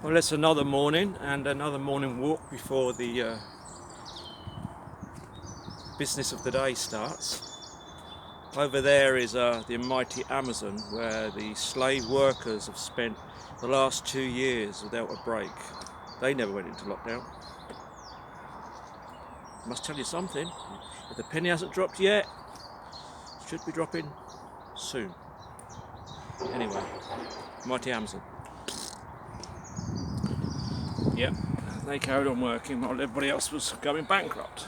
Well, it's another morning and another morning walk before the business of the day starts. Over there is the mighty Amazon, where the slave workers have spent the last 2 years without a break. They never went into lockdown. I must tell you something, if the penny hasn't dropped yet, it should be dropping soon. Anyway, mighty Amazon. Yep, they carried on working while everybody else was going bankrupt.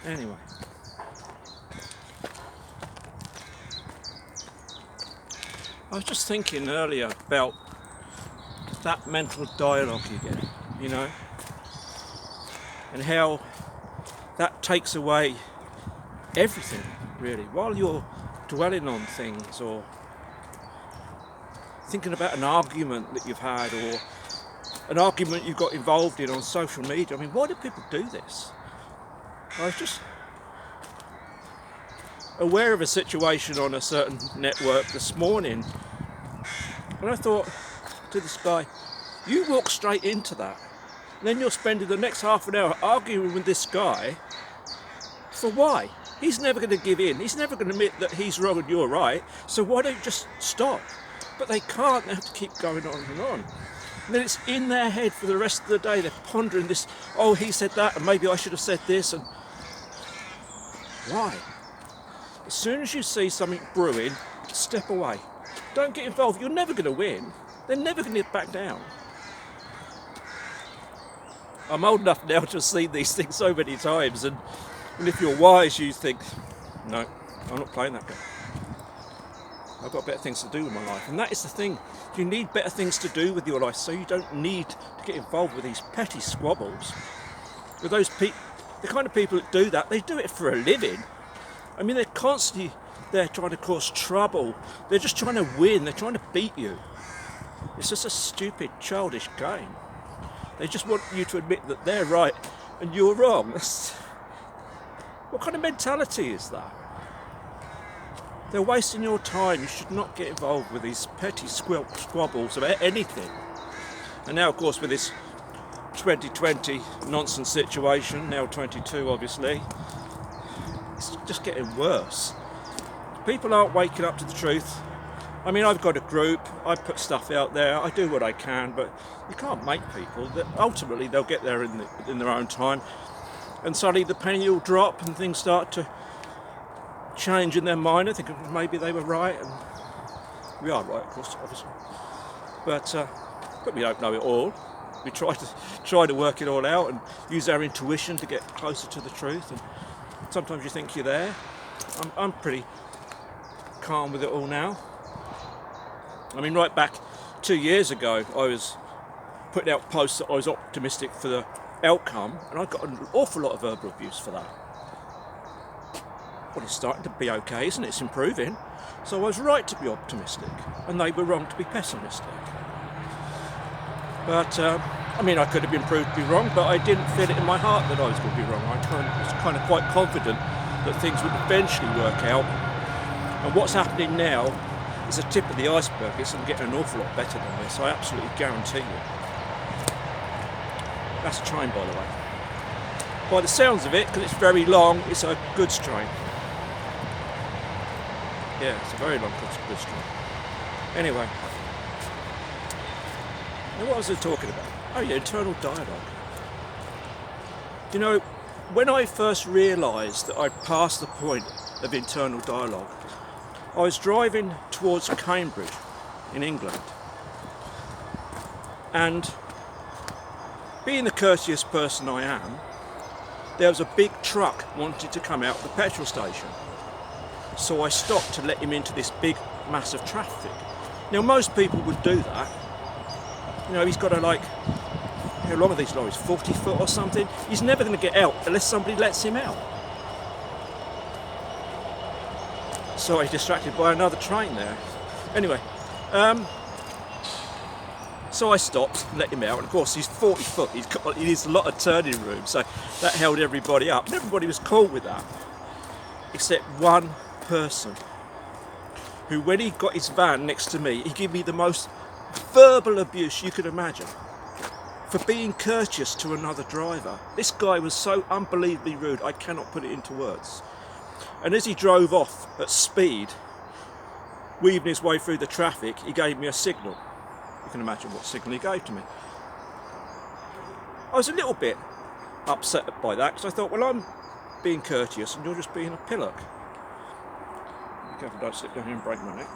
Anyway, I was just thinking earlier about that mental dialogue you get, and how that takes away everything, really. While you're dwelling on things or thinking about an argument that you've had or an argument you got involved in on social media. I mean, why do people do this? I was just aware of a situation on a certain network this morning, and I thought to this guy, you walk straight into that, and then you're spending the next half an hour arguing with this guy for why? He's never going to give in. He's never going to admit that he's wrong and you're right, so why don't you just stop? But they can't. They have to keep going on and on. And then it's in their head for the rest of the day. They're pondering this, oh, he said that, and maybe I should have said this, and why? As soon as you see something brewing, step away. Don't get involved. You're never going to win. They're never going to get back down. I'm old enough now to have seen these things so many times, and if you're wise, you think, no, I'm not playing that game. I've got better things to do with my life. And that is the thing. You need better things to do with your life, so you don't need to get involved with these petty squabbles. With those people, the kind of people that do that, they do it for a living. I mean, they're constantly there trying to cause trouble. They're just trying to win. They're trying to beat you. It's just a stupid, childish game. They just want you to admit that they're right and you're wrong. What kind of mentality is that? They're wasting your time. You should not get involved with these petty squabbles about anything. And now, of course, with this 2020 nonsense situation, now 22 obviously, it's just getting worse. People aren't waking up to the truth. I mean, I've got a group, I put stuff out there, I do what I can, but you can't make people. That ultimately they'll get there in their own time, and suddenly the penny will drop and things start to change in their mind. I think maybe they were right, and we are right, of course, obviously, but we don't know it all. We try to work it all out and use our intuition to get closer to the truth, and sometimes you think you're there. I'm pretty calm with it all now. I mean, right back 2 years ago, I was putting out posts that I was optimistic for the outcome, and I got an awful lot of verbal abuse for that. Well, it's starting to be okay, isn't it? It's improving. So I was right to be optimistic, and they were wrong to be pessimistic. But, I mean, I could have been proved to be wrong, but I didn't feel it in my heart that I was going to be wrong. I was kind of quite confident that things would eventually work out. And what's happening now is a tip of the iceberg. It's getting an awful lot better than this, I absolutely guarantee you. That's a train, by the way. By the sounds of it, because it's very long, it's a goods train. Yeah, it's a very long goods train. Anyway, now what was I talking about? Oh yeah, internal dialogue. You know, when I first realised that I'd passed the point of internal dialogue, I was driving towards Cambridge in England, and being the courteous person I am, there was a big truck wanting to come out of the petrol station. So I stopped to let him into this big mass of traffic. Now most people would do that. You know, he's got how long are these lorries, 40 foot or something? He's never going to get out unless somebody lets him out. So he's distracted by another train there. Anyway, so I stopped, let him out, and of course he's 40 foot, he needs a lot of turning room, so that held everybody up, and everybody was cool with that, except one person who, when he got his van next to me, he gave me the most verbal abuse you could imagine for being courteous to another driver. This guy was so unbelievably rude, I cannot put it into words. And as he drove off at speed, weaving his way through the traffic, he gave me a signal. You can imagine what signal he gave to me. I was a little bit upset by that, because I thought, well, I'm being courteous and you're just being a pillock. Be careful, don't slip down here and break my neck,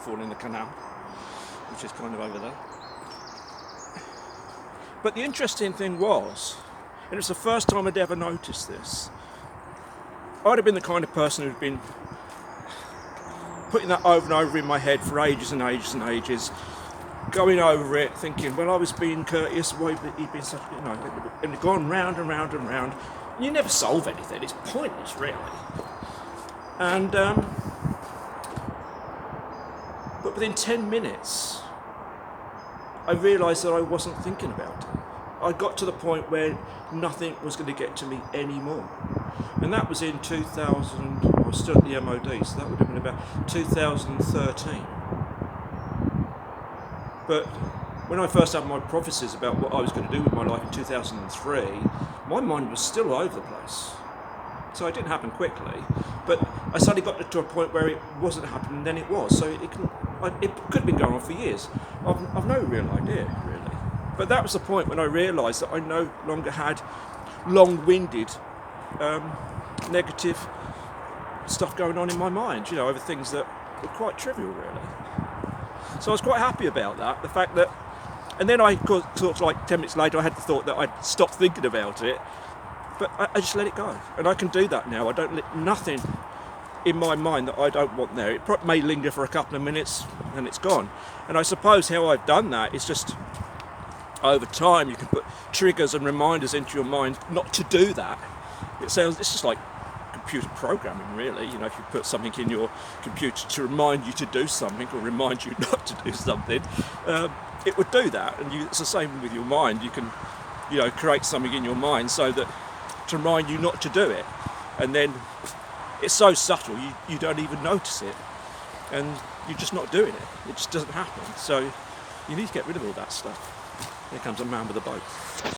fall in the canal, which is kind of over there. But the interesting thing was, and it's the first time I'd ever noticed this, I'd have been the kind of person who'd been putting that over and over in my head for ages and ages and ages, going over it, thinking, well, I was being courteous, why he'd been such, you know, and gone round and round and round. You never solve anything, it's pointless, really. And, but within 10 minutes, I realised that I wasn't thinking about it. I got to the point where nothing was going to get to me anymore. And that was in 2000, I was still at the MOD, so that would have been about 2013. But when I first had my prophecies about what I was going to do with my life in 2003, my mind was still all over the place. So it didn't happen quickly, but I suddenly got to a point where it wasn't happening, and then it was. So it could have been going on for years. I've no real idea, really. But that was the point when I realised that I no longer had long-winded, negative stuff going on in my mind, you know, over things that were quite trivial, really. So I was quite happy about that, the fact that, and then I sort of like 10 minutes later I had the thought that I'd stopped thinking about it, but I just let it go. And I can do that now. I don't let nothing in my mind that I don't want there. It may linger for a couple of minutes and it's gone. And I suppose how I've done that is just over time you can put triggers and reminders into your mind not to do that. It's just like computer programming, really. You know, if you put something in your computer to remind you to do something or remind you not to do something, it would do that. And it's the same with your mind. You can, you know, create something in your mind so that to remind you not to do it, and then it's so subtle you don't even notice it, and you're just not doing it. It just doesn't happen. So you need to get rid of all that stuff. Here comes a man with a boat.